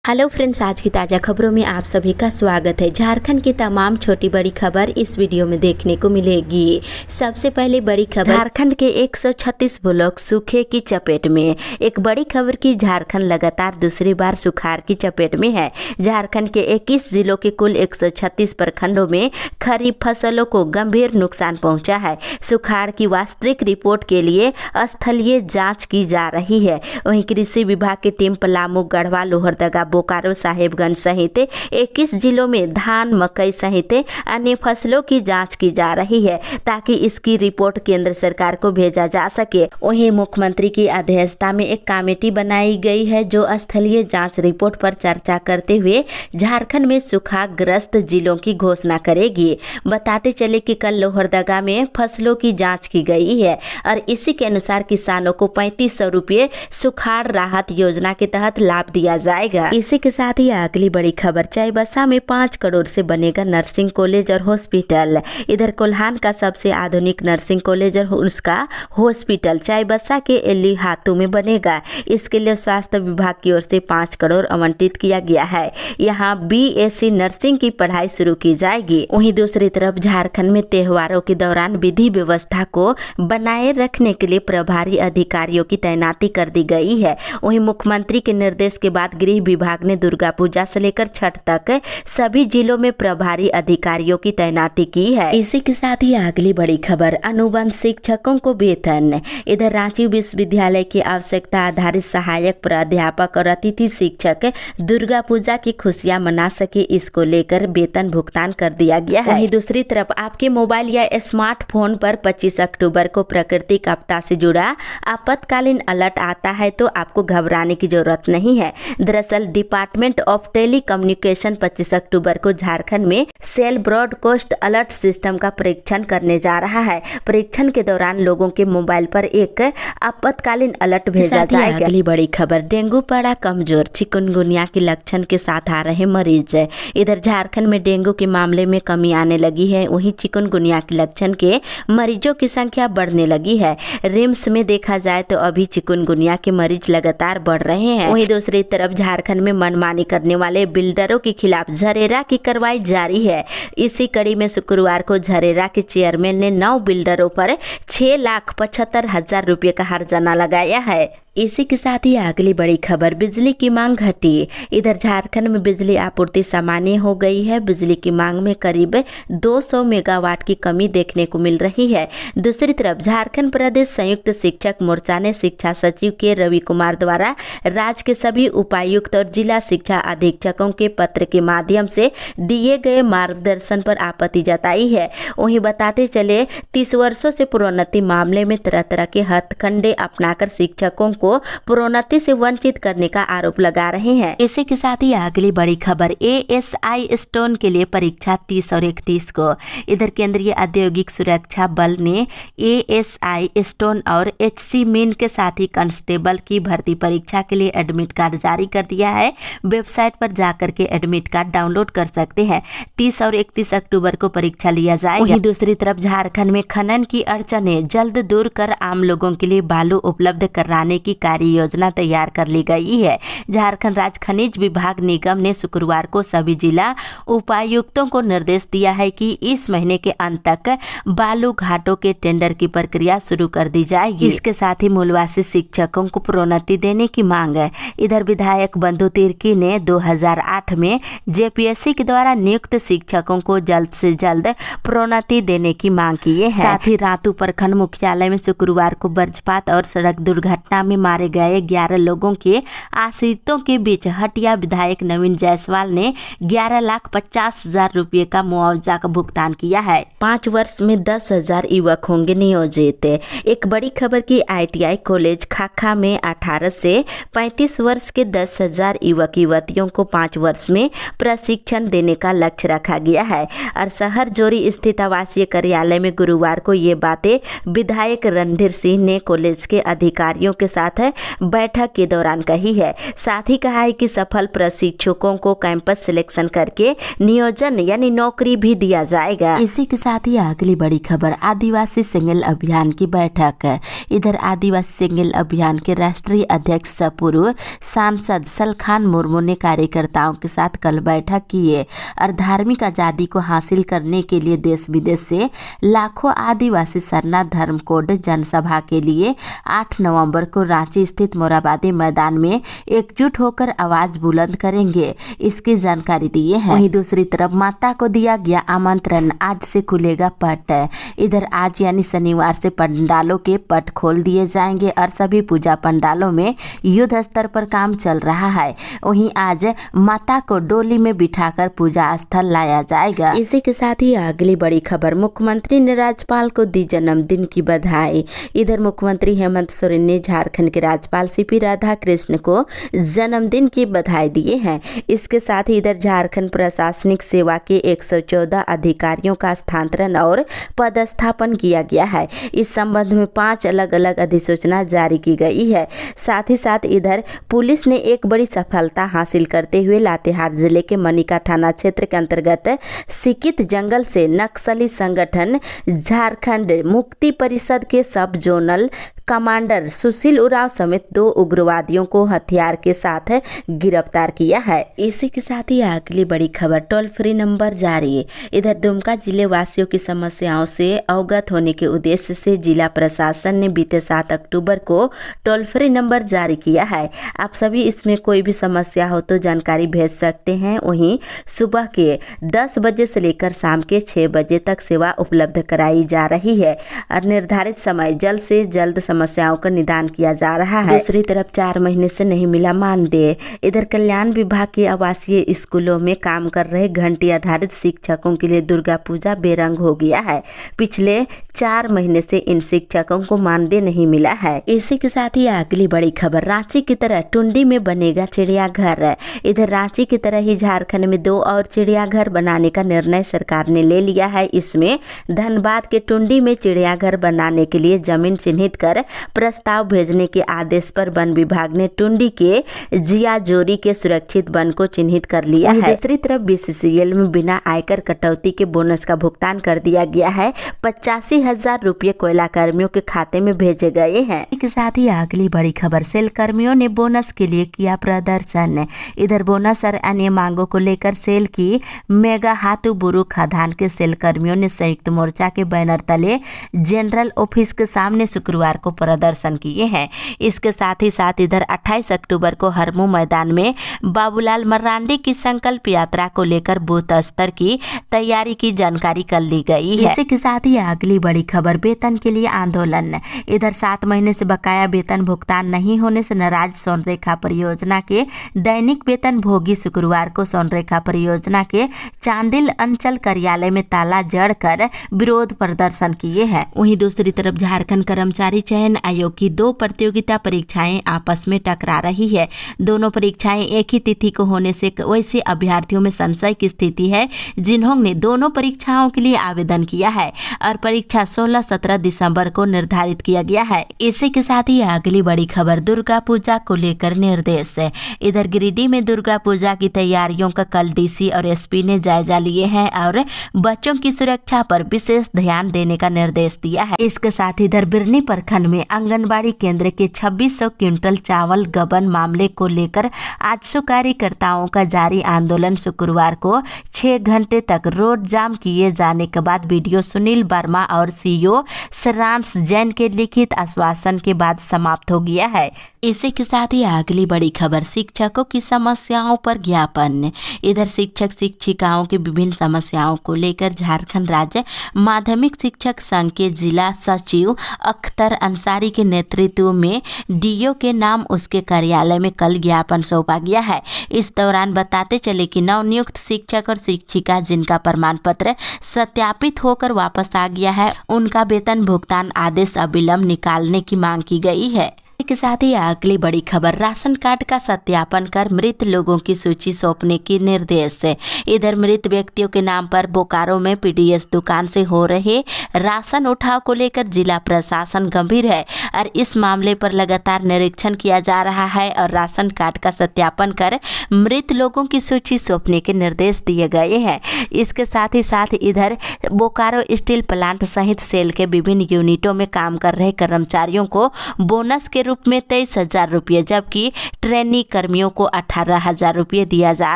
Hello friends, आज की ताज़ा खबरों में आप सभी का स्वागत है। झारखंड की तमाम छोटी बड़ी खबर इस वीडियो में देखने को मिलेगी। सबसे पहले बड़ी खबर, झारखंड के 136 ब्लॉक सूखे की चपेट में। एक बड़ी खबर की झारखंड लगातार दूसरी बार सुखाड़ की चपेट में है। झारखंड के 21 जिलों के कुल 136 प्रखंडों में खरीफ फसलों को गंभीर नुकसान पहुंचा है। सुखाड़ की वास्तविक रिपोर्ट के लिए स्थलीय जाँच की जा रही है। वहीं कृषि विभाग की टीम पलामू, गढ़वा, लोहरदगा, बोकारो, साहेबगंज सहित 21 जिलों में धान, मकई सहित अन्य फसलों की जांच की जा रही है ताकि इसकी रिपोर्ट केंद्र सरकार को भेजा जा सके। वहीं मुख्यमंत्री की अध्यक्षता में एक कमेटी बनाई गई है जो स्थलीय जांच रिपोर्ट पर चर्चा करते हुए झारखंड में सूखाग्रस्त जिलों की घोषणा करेगी। बताते चले कि कल लोहरदगा में फसलों की जाँच की गई है और इसी के अनुसार किसानों को 3500 रुपये सुखाड़ राहत योजना के तहत लाभ दिया जाएगा। इसी के साथ ही अगली बड़ी खबर, चाईबासा में 5 करोड़ से बनेगा नर्सिंग कॉलेज और हॉस्पिटल। इधर कोल्हान का सबसे आधुनिक नर्सिंग कॉलेज और उसका हॉस्पिटल चाईबासा के एलिहातू में बनेगा। इसके लिए स्वास्थ्य विभाग की ओर से 5 करोड़ आवंटित किया गया है। यहाँ BSc नर्सिंग की पढ़ाई शुरू की जाएगी। वहीं दूसरी तरफ झारखंड में त्योहारों के दौरान विधि व्यवस्था को बनाए रखने के लिए प्रभारी अधिकारियों की तैनाती कर दी गई है। वहीं मुख्यमंत्री के निर्देश के बाद गृह विभाग ने दुर्गा पूजा से लेकर छठ तक सभी जिलों में प्रभारी अधिकारियों की तैनाती की है। इसी के साथ ही अगली बड़ी खबर, अनुबंध शिक्षकों को वेतन। इधर रांची विश्वविद्यालय के आवश्यकता आधारित सहायक प्राध्यापक और अतिथि शिक्षक दुर्गा पूजा की खुशियां मना सके, इसको लेकर वेतन भुगतान कर दिया गया है। वहीं दूसरी तरफ आपके मोबाइल या स्मार्टफोन पर 25 अक्टूबर को प्राकृतिक आपदा से जुड़ा आपातकालीन अलर्ट आता है तो आपको घबराने की जरूरत नहीं है। दरअसल डिपार्टमेंट ऑफ टेलीकम्युनिकेशन 25 अक्टूबर को झारखंड में सेल ब्रॉडकास्ट अलर्ट सिस्टम का परीक्षण करने जा रहा है। परीक्षण के दौरान लोगों के मोबाइल पर एक आपातकालीन अलर्ट भेजा जाएगा। अगली बड़ी खबर, डेंगू पड़ा कमजोर, चिकनगुनिया के लक्षण के साथ आ रहे मरीज। इधर झारखंड में डेंगू के मामले में कमी आने लगी है। वहीं चिकनगुनिया के लक्षण के मरीजों की संख्या बढ़ने लगी है। रिम्स में देखा जाए तो अभी चिकनगुनिया के मरीज लगातार बढ़ रहे हैं। वहीं दूसरी तरफ झारखंड में मनमानी करने वाले बिल्डरों के खिलाफ झरेरा की कार्रवाई जारी है। इसी कड़ी में शुक्रवार को झरेरा के चेयरमैन ने 9 बिल्डरों पर 6,75,000 रुपये का हर्जाना लगाया है। इसी के साथ ही अगली बड़ी खबर, बिजली की मांग घटी। इधर झारखंड में बिजली आपूर्ति सामान्य हो गई है। बिजली की मांग में करीब 200 मेगावाट की कमी देखने को मिल रही है। दूसरी तरफ झारखंड प्रदेश संयुक्त शिक्षक मोर्चा ने शिक्षा सचिव के रवि कुमार द्वारा राज्य के सभी उपायुक्त और जिला शिक्षा अधीक्षकों के पत्र के माध्यम से दिए गए मार्गदर्शन पर आपत्ति जताई है। वहीं बताते चले 30 वर्षों से प्रोन्नति मामले में तरह तरह के हथकंडे अपनाकर शिक्षकों को प्रोन्नति से वंचित करने का आरोप लगा रहे हैं। इसी के साथ ही अगली बड़ी खबर, ASI स्टोन के लिए परीक्षा 30 और 31 को। इधर केंद्रीय औद्योगिक सुरक्षा बल ने ASI स्टोन और HC मीन के साथ ही कांस्टेबल की भर्ती परीक्षा के लिए एडमिट कार्ड जारी कर दिया है। वेबसाइट पर जाकर के एडमिट कार्ड डाउनलोड कर सकते हैं। 30 और 31 अक्टूबर को परीक्षा लिया जाएगा। वहीं दूसरी तरफ झारखंड में खनन की अड़चनें जल्द दूर कर आम लोगों के लिए बालू उपलब्ध कराने की कार्य योजना तैयार कर ली गई है। झारखंड राज्य खनिज विभाग निगम ने शुक्रवार को सभी जिला उपायुक्तों को निर्देश दिया है कि इस महीने के अंत तक बालू घाटों के टेंडर की प्रक्रिया शुरू कर दी जाएगी। इसके साथ ही मूलवासी शिक्षकों को प्रोन्नति देने की मांग है। इधर विधायक बंधु तिर्की ने 2008 में JPSC के द्वारा नियुक्त शिक्षकों को जल्द से जल्द प्रोन्नति देने की मांग की है। साथ ही रातू प्रखंड मुख्यालय में शुक्रवार को वज्रपात और सड़क दुर्घटना में मारे गए 11 लोगों के आश्रितों के बीच हटिया विधायक नवीन जायसवाल ने 11,50,000 रुपये का मुआवजा का भुगतान किया है। 5 वर्ष में 10,000 युवक होंगे नियोजित। एक बड़ी खबर की ITI कॉलेज खाखा में 18 से 35 वर्ष के 10,000 युवक युवतियों को 5 वर्ष में प्रशिक्षण देने का लक्ष्य रखा गया है। और शहर जोरी स्थित आवासीय कार्यालय में गुरुवार को ये बातें विधायक रणधीर सिंह ने कॉलेज के अधिकारियों के साथ बैठक के दौरान कही है। साथ ही कहा है कि सफल प्रशिक्षकों को कैंपस सिलेक्शन करके नियोजन यानी नौकरी भी दिया जाएगा। इसी के साथ ही अगली बड़ी खबर, आदिवासी सिंगल अभियान की बैठक। इधर आदिवासी सिंगल अभियान के राष्ट्रीय अध्यक्ष पूर्व सांसद सलखान प्रधान मुर्मू ने कार्यकर्ताओं के साथ कल बैठक की है और धार्मिक आज़ादी को हासिल करने के लिए देश विदेश से लाखों आदिवासी सरना धर्म कोड जनसभा के लिए 8 नवंबर को रांची स्थित मोराबादी मैदान में एकजुट होकर आवाज बुलंद करेंगे, इसकी जानकारी दी है। वहीं दूसरी तरफ माता को दिया गया आमंत्रण, आज से खुलेगा पट। इधर आज यानी शनिवार से पंडालों के पट खोल दिए जाएंगे और सभी पूजा पंडालों में युद्ध स्तर पर काम चल रहा है। वहीं आज माता को डोली में बिठाकर पूजा स्थल लाया जाएगा। इसी के साथ ही अगली बड़ी खबर, मुख्यमंत्री ने राज्यपाल को दी जन्मदिन की बधाई। इधर मुख्यमंत्री हेमंत सोरेन ने झारखंड के राज्यपाल सीपी राधाकृष्ण को जन्मदिन की बधाई दिए हैं। इसके साथ ही इधर झारखंड प्रशासनिक सेवा के 114 अधिकारियों का स्थानांतरण और पदस्थापन किया गया है। इस संबंध में 5 अलग अलग अधिसूचना जारी की गई है। साथ ही साथ इधर पुलिस ने एक बड़ी सफलता हासिल करते हुए लातेहार जिले के मनिका थाना क्षेत्र के अंतर्गत सिकित जंगल से नक्सली संगठन झारखंड मुक्ति परिषद के सब जोनल कमांडर सुशील उरांव समेत 2 उग्रवादियों को हथियार के साथ गिरफ्तार किया है। इसी के साथ ही अगली बड़ी खबर, टोल फ्री नंबर जारी। इधर दुमका जिले वासियों की समस्याओं से अवगत होने के उद्देश्य से जिला प्रशासन ने बीते 7 अक्टूबर को टोल फ्री नंबर जारी किया है। आप सभी इसमें कोई भी समस्या हो तो जानकारी भेज सकते हैं। वहीं सुबह के 10 बजे से लेकर शाम के 6 बजे तक सेवा उपलब्ध कराई जा रही है और निर्धारित समय जल्द से जल्द समस्याओं का निदान किया जा रहा है। दूसरी तरफ 4 महीने से नहीं मिला मानदेय। इधर कल्याण विभाग के आवासीय स्कूलों में काम कर रहे घंटी आधारित शिक्षकों के लिए दुर्गा पूजा बेरंग हो गया है। पिछले 4 महीने से इन शिक्षकों को मानदेय नहीं मिला है। इसी के साथ ही अगली बड़ी खबर, रांची की तरह टुंडी में बनेगा चिड़ियाघर। इधर रांची की तरह ही झारखंड में 2 और चिड़ियाघर बनाने का निर्णय सरकार ने ले लिया है। इसमें धनबाद के टुंडी में चिड़ियाघर बनाने के लिए जमीन चिन्हित कर प्रस्ताव भेजने के आदेश पर वन विभाग ने टुंडी के जिया जोरी के सुरक्षित वन को चिन्हित कर लिया है। दूसरी तरफ बीसीसीएल में बिना आयकर कटौती के बोनस का भुगतान कर दिया गया है। 85,000 रुपये कोयला कर्मियों के खाते में भेजे गए हैं। इसके साथ ही अगली बड़ी खबर, सेल कर्मियों ने बोनस के लिए किया प्रदर्शन। इधर बोनस और अन्य मांगों को लेकर सेल की मेगा हाथू बुरु खदान के सेल कर्मियों ने संयुक्त मोर्चा के बैनर तले जनरल ऑफिस के सामने शुक्रवार को प्रदर्शन किए हैं। इसके साथ इधर 28 अक्टूबर को हरमू मैदान में बाबूलाल मरांडी की संकल्प यात्रा को लेकर बूथ स्तर की तैयारी की जानकारी कर ली गई है। इसी के साथ ही अगली बड़ी खबर, वेतन के लिए आंदोलन। इधर 7 महीने से बकाया वेतन भुगतान नहीं होने से नाराज सोनरेखा परियोजना के दैनिक वेतन भोगी शुक्रवार को सोनरेखा परियोजना के चांडिल अंचल कार्यालय में ताला जड़कर विरोध प्रदर्शन किए हैं। वहीं दूसरी तरफ झारखंड कर्मचारी चयन आयोग की 2 प्रतियोगिता परीक्षाएं आपस में टकरा रही है। दोनों परीक्षाएं एक ही तिथि को होने से वैसे अभ्यर्थियों में संशय की स्थिति है जिन्होंने दोनों परीक्षाओं के लिए आवेदन किया है और परीक्षा 16-17 दिसंबर को निर्धारित किया गया है। इसी के साथ ही अगली बड़ी खबर, दुर्गा पूजा को लेकर निर्देश। इधर गिरिडीह में दुर्गा पूजा की तैयारियों का कल डीसी और एसपी ने जायजा लिए हैं और बच्चों की सुरक्षा पर विशेष ध्यान देने का निर्देश दिया है। इसके साथ इधर बिरनी प्रखंड में आंगनबाड़ी केंद्र के 2600 क्विंटल चावल गबन मामले को लेकर आजसू कार्यकर्ताओं का जारी आंदोलन शुक्रवार को 6 घंटे तक रोड जाम किए जाने के बाद वीडियो सुनील वर्मा और सीईओ सरांश जैन के लिखित आश्वासन के बाद समाप्त हो गया है। इसी के साथ ही अगली बड़ी खबर, शिक्षकों की समस्याओं पर ज्ञापन। इधर शिक्षक शिक्षिकाओं की विभिन्न समस्याओं को लेकर झारखंड राज्य माध्यमिक शिक्षक संघ के जिला सचिव अख्तर अंसारी के नेतृत्व में डीओ के नाम उसके कार्यालय में कल ज्ञापन सौंपा गया है। इस दौरान बताते चले कि नवनियुक्त शिक्षक और शिक्षिका जिनका प्रमाण पत्र सत्यापित होकर वापस आ गया है, उनका वेतन भुगतान आदेश अविलंब निकालने की मांग की गई है। के साथ ही अगली बड़ी खबर, राशन कार्ड का सत्यापन कर मृत लोगों की सूची सौंपने की निर्देश है। इधर मृत व्यक्तियों के नाम पर बोकारो में पीडीएस दुकान से हो रहे राशन उठाव को लेकर जिला प्रशासन गंभीर है और इस मामले पर लगातार निरीक्षण किया जा रहा है और राशन कार्ड का सत्यापन कर मृत लोगों की सूची सौंपने के निर्देश दिए गए हैं। इसके साथ इधर बोकारो स्टील प्लांट सहित सेल के विभिन्न यूनिटों में काम कर रहे कर्मचारियों को बोनस के रूप रूप में 23,000 रुपये, जबकि ट्रेनी कर्मियों को 18,000 रुपये दिया जा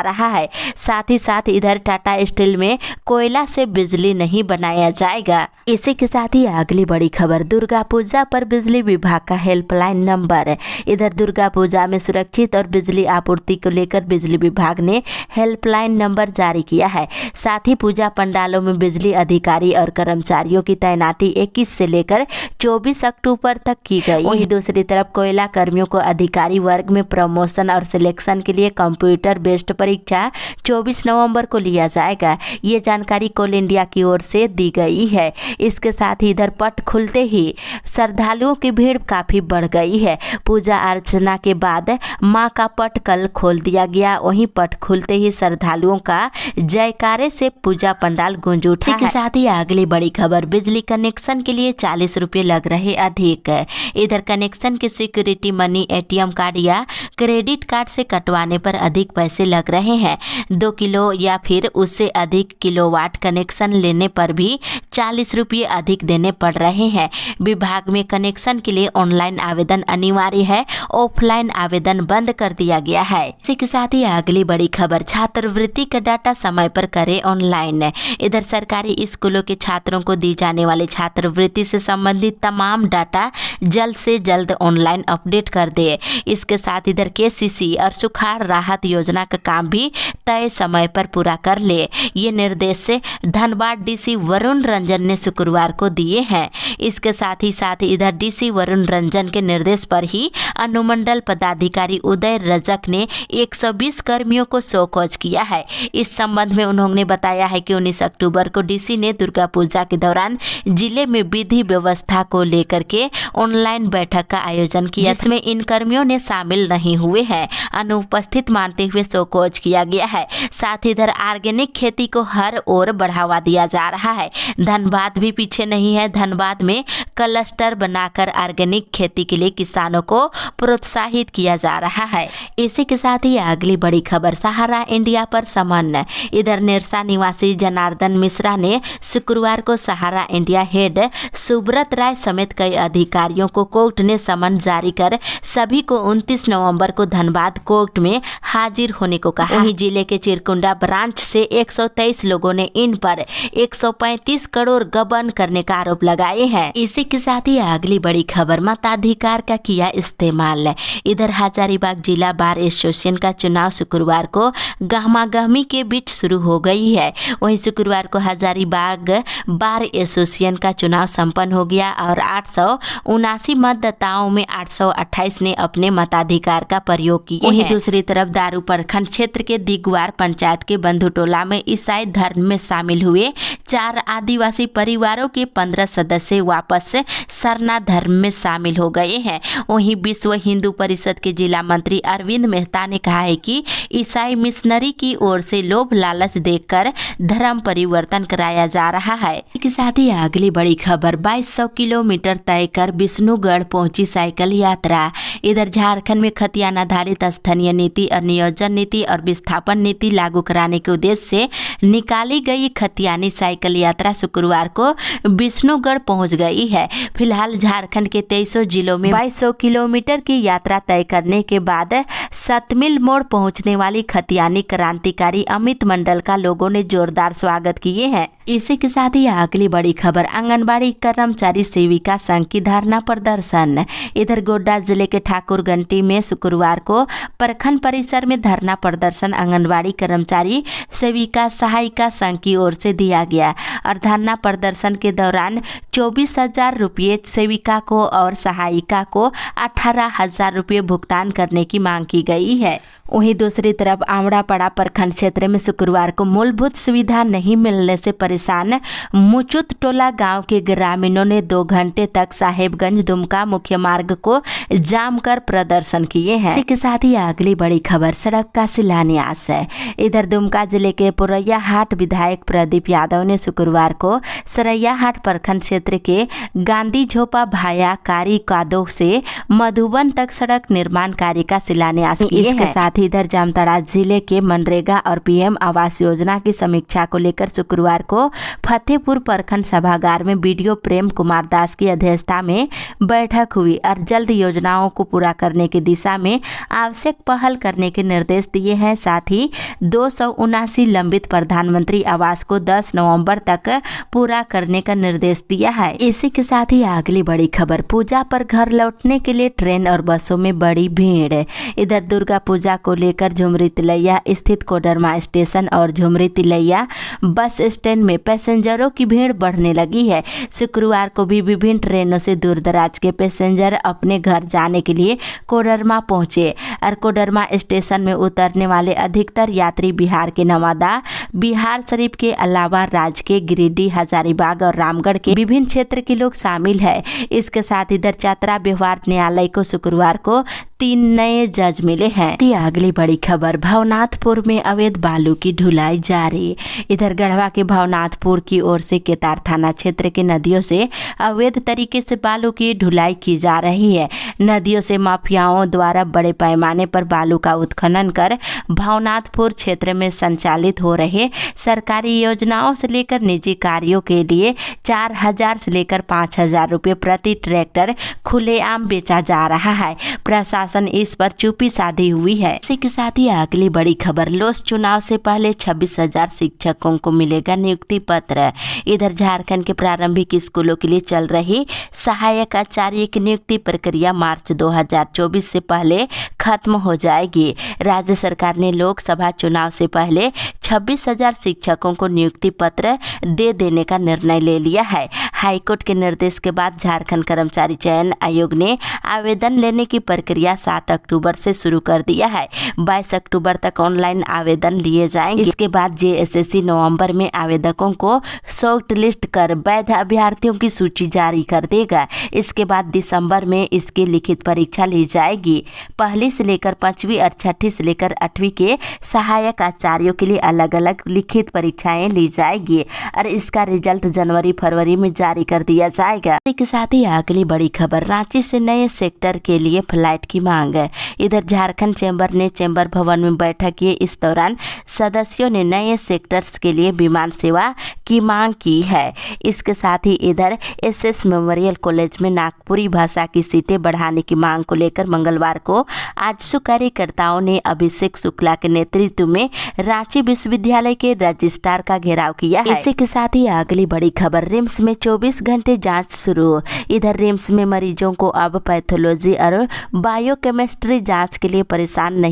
रहा है। साथ ही साथ इधर टाटा स्टील में कोयला से बिजली नहीं बनाया जाएगा। इसी के साथ ही अगली बड़ी खबर, दुर्गा पूजा पर बिजली विभाग का हेल्पलाइन नंबर। इधर दुर्गा पूजा में सुरक्षित और बिजली आपूर्ति को लेकर बिजली विभाग ने हेल्पलाइन नंबर जारी किया है। साथ ही पूजा पंडालों में बिजली अधिकारी और कर्मचारियों की तैनाती 21 से लेकर 24 अक्टूबर तक की गई। वहीं दूसरी तरफ कोयला कर्मियों को अधिकारी वर्ग में प्रमोशन और सिलेक्शन के लिए कंप्यूटर बेस्ड परीक्षा 24 नवंबर को लिया जाएगा। ये जानकारी कोल इंडिया की ओर से दी गई है। इसके साथ ही इधर पट खुलते ही श्रद्धालुओं की भीड़ काफी बढ़ गई है। पूजा अर्चना के बाद मां का पट कल खोल दिया गया। वहीं पट खुलते ही श्रद्धालुओं का जयकारे से पूजा पंडाल गूंज उठा। इसके साथ ही अगली बड़ी खबर, बिजली कनेक्शन के लिए 40 रुपये लग रहे अधिक। इधर कनेक्शन के सिक्योरिटी मनी, एटीएम कार्ड या क्रेडिट कार्ड से कटवाने पर अधिक पैसे लग रहे हैं। 2 किलो या फिर उससे अधिक किलोवाट कनेक्शन लेने पर भी 40 रुपये अधिक देने पड़ रहे हैं। विभाग में कनेक्शन के लिए ऑनलाइन आवेदन अनिवार्य है, ऑफलाइन आवेदन बंद कर दिया गया है। इसी के साथ ही अगली बड़ी खबर, छात्रवृत्ति का डाटा समय पर करें ऑनलाइन। इधर सरकारी स्कूलों के छात्रों को दी जाने वाली छात्रवृत्ति से संबंधित तमाम डाटा जल्द से जल्द ऑनलाइन अपडेट कर दे। इसके साथ इधर केसीसी और सुखाड़ राहत योजना का काम भी तय समय पर पूरा कर ले। ये निर्देश से धनबाद डीसी वरुण रंजन ने शुक्रवार को दिए हैं। इसके साथ ही इधर डीसी वरुण रंजन के निर्देश पर ही अनुमंडल पदाधिकारी उदय रजक ने 120 कर्मियों को शोकॉज किया है। इस संबंध में उन्होंने बताया है कि 19 अक्टूबर को डीसी ने दुर्गा पूजा के दौरान जिले में विधि व्यवस्था को लेकर के ऑनलाइन बैठक का आयोजन किया, जिसमें इन कर्मियों ने शामिल नहीं हुए हैं, अनुपस्थित मानते हुए शोकॉज किया गया है। साथ ही इधर ऑर्गेनिक खेती को हर ओर बढ़ावा दिया जा रहा है। धनबाद भी पीछे नहीं है। धनबाद में क्लस्टर बनाकर ऑर्गेनिक खेती के लिए किसानों को प्रोत्साहित किया जा रहा है। इसी के साथ ही अगली बड़ी खबर, सहारा इंडिया पर समन। इधर निरसा निवासी जनार्दन मिश्रा ने शुक्रवार को सहारा इंडिया हेड सुब्रत राय समेत कई अधिकारियों को कोर्ट ने समन जारी कर सभी को 29 नवंबर को धनबाद कोर्ट में हाजिर होने को कहा। वहीं जिले के चिरकुंडा ब्रांच से 123 लोगों ने इन पर 135 करोड़ गबन करने का आरोप लगाए हैं। इसी के साथ ही अगली बड़ी खबर, मताधिकार का किया इस्तेमाल। इधर हजारीबाग जिला बार एसोसिएशन का चुनाव शुक्रवार को गहमागहमी के बीच शुरू हो गई है। वहीं शुक्रवार को हजारीबाग बार एसोसिएशन का चुनाव संपन्न हो गया और 879 मतदाताओं में 828 ने अपने मताधिकार का प्रयोग किया। वहीं दूसरी तरफ दारू प्रखंड क्षेत्र के दिगवार पंचायत के बंधुटोला में ईसाई धर्म में शामिल हुए 4 आदिवासी परिवारों के 15 सदस्य वापस सरना धर्म में शामिल हो गए हैं। वहीं विश्व हिंदू परिषद के जिला मंत्री अरविंद मेहता ने कहा है कि ईसाई मिशनरी की ओर से लोभ लालच देकर धर्म परिवर्तन कराया जा रहा है। इसके साथ ही अगली बड़ी खबर, 2200 किलोमीटर तय कर विष्णुगढ़ पहुंची साइकिल यात्रा। इधर झारखंड में खतियान आधारित स्थानीय नीति और नियोजन नीति और विस्थापन नीति लागू कराने के उद्देश्य से निकाली गई खतियानी साइकिल यात्रा शुक्रवार को विष्णुगढ़ पहुंच गई है। फिलहाल झारखंड के 23 जिलों में 2200 किलोमीटर की यात्रा तय करने के बाद सतमिल मोड़ पहुंचने वाली खतियानी क्रांतिकारी अमित मंडल का लोगों ने जोरदार स्वागत किए हैं। इसी के साथ ही अगली बड़ी खबर, आंगनबाड़ी कर्मचारी सेविका संघ की धरना प्रदर्शन। इधर गोड्डा जिले के ठाकुरगंटी में शुक्रवार को प्रखंड परिसर में धरना प्रदर्शन आंगनबाड़ी कर्मचारी सेविका सहायिका संघ की ओर से दिया गया और धरना प्रदर्शन के दौरान 24,000 रुपये सेविका को और सहायिका को 18,000 रुपये भुगतान करने की मांग की गई है। वहीं दूसरी तरफ आमड़ापड़ा प्रखंड क्षेत्र में शुक्रवार को मूलभूत सुविधा नहीं मिलने से परेशान मुचुत टोला गांव के ग्रामीणों ने 2 घंटे तक साहेबगंज दुमका मुख्य मार्ग को जाम कर प्रदर्शन किए हैं। इसी के साथ ही अगली बड़ी खबर, सड़क का शिलान्यास है। इधर दुमका जिले के पुरैया हाट विधायक प्रदीप यादव ने शुक्रवार को सरैया हाट प्रखंड क्षेत्र के गांधी झोपा भाया कारी कादो से मधुबन तक सड़क निर्माण कार्य का शिलान्यास किए। इसके साथ ही इधर जामताड़ा जिले के मनरेगा और पीएम आवास योजना की समीक्षा को लेकर शुक्रवार को फतेहपुर प्रखंड सभागार में बीडीओ प्रेम कुमार दास की अध्यक्षता में बैठक हुई और जल्द योजनाओं को पूरा करने की दिशा में आवश्यक पहल करने के निर्देश दिए हैं। साथ ही 279 लंबित प्रधानमंत्री आवास को 10 नवंबर तक पूरा करने का निर्देश दिया है। इसी के साथ ही अगली बड़ी खबर, पूजा पर घर लौटने के लिए ट्रेन और बसों में बड़ी भीड़। इधर दुर्गा पूजा को लेकर झुमरी तिलैया स्थित कोडरमा स्टेशन और झुमरी तिलैया बस स्टैंड में पैसेंजरों की भीड़ बढ़ने लगी है। शुक्रवार को भी विभिन्न ट्रेनों से दूर दराज के पैसेंजर अपने घर जाने के लिए कोडरमा पहुंचे और कोडरमा स्टेशन में उतरने वाले अधिकतर यात्री बिहार के नवादा, बिहार शरीफ के अलावा राज्य के गिरिडीह, हजारीबाग और रामगढ़ के विभिन्न क्षेत्र के लोग शामिल है। इसके साथ इधर चतरा व्यवहार न्यायालय को शुक्रवार को 3 नए जज मिले हैं। अगली बड़ी खबर, भवनाथपुर में अवैध बालू की ढुलाई जारी। इधर गढ़वा के भवनाथपुर की ओर से केतार थाना क्षेत्र के नदियों से अवैध तरीके से बालू की ढुलाई की जा रही है। नदियों से माफियाओं द्वारा बड़े पैमाने पर बालू का उत्खनन कर भवनाथपुर क्षेत्र में संचालित हो रहे सरकारी योजनाओं से लेकर निजी कार्यों के लिए 4,000 से लेकर 5,000 रुपये प्रति ट्रैक्टर खुलेआम बेचा जा रहा है। प्रशासन इस पर चुप्पी साधी हुई है। इसी के साथ ही अगली बड़ी खबर, लोस चुनाव से पहले 26,000 शिक्षकों को मिलेगा नियुक्ति पत्र। इधर झारखंड के प्रारंभिक स्कूलों के लिए चल रही सहायक आचार्य की नियुक्ति प्रक्रिया मार्च 2024 से पहले खत्म हो जाएगी। राज्य सरकार ने लोकसभा चुनाव से पहले 26,000 शिक्षकों को नियुक्ति पत्र दे देने का निर्णय ले लिया है। हाईकोर्ट के निर्देश के बाद झारखंड कर्मचारी चयन आयोग ने आवेदन लेने की प्रक्रिया 7 अक्टूबर से शुरू कर दिया है। 22 अक्टूबर तक ऑनलाइन आवेदन लिए जाएंगे। इसके बाद जेएसएससी नवंबर में आवेदकों को शॉर्ट लिस्ट कर वैध अभ्यर्थियों की सूची जारी कर देगा। इसके बाद दिसंबर में इसकी लिखित परीक्षा ली जाएगी। पहली से लेकर 5वीं और 6ठी से लेकर 8वीं के सहायक आचार्यों के लिए अलग अलग लिखित परीक्षाएं ली जाएगी और इसका रिजल्ट जनवरी-फरवरी में जारी कर दिया जाएगा। इसी के साथ ही अगली बड़ी खबर, रांची से नए सेक्टर के लिए फ्लाइट की मांग। इधर झारखंड चैम्बर ने चैम्बर भवन में बैठक की। इस दौरान सदस्यों ने नए सेक्टर्स के लिए विमान सेवा की मांग की है। इसके साथ ही इधर एसएस मेमोरियल कॉलेज में नागपुरी भाषा की सीटें बढ़ाने की मांग को लेकर मंगलवार को आजसू कार्यकर्ताओं ने अभिषेक शुक्ला के नेतृत्व में रांची विश्वविद्यालय के रजिस्ट्रार का घेराव किया है। इसी के साथ ही अगली बड़ी खबर, रिम्स में 24 घंटे जांच शुरू। इधर रिम्स में मरीजों को अब पैथोलॉजी और बायोकेमिस्ट्री जांच के लिए परेशान नहीं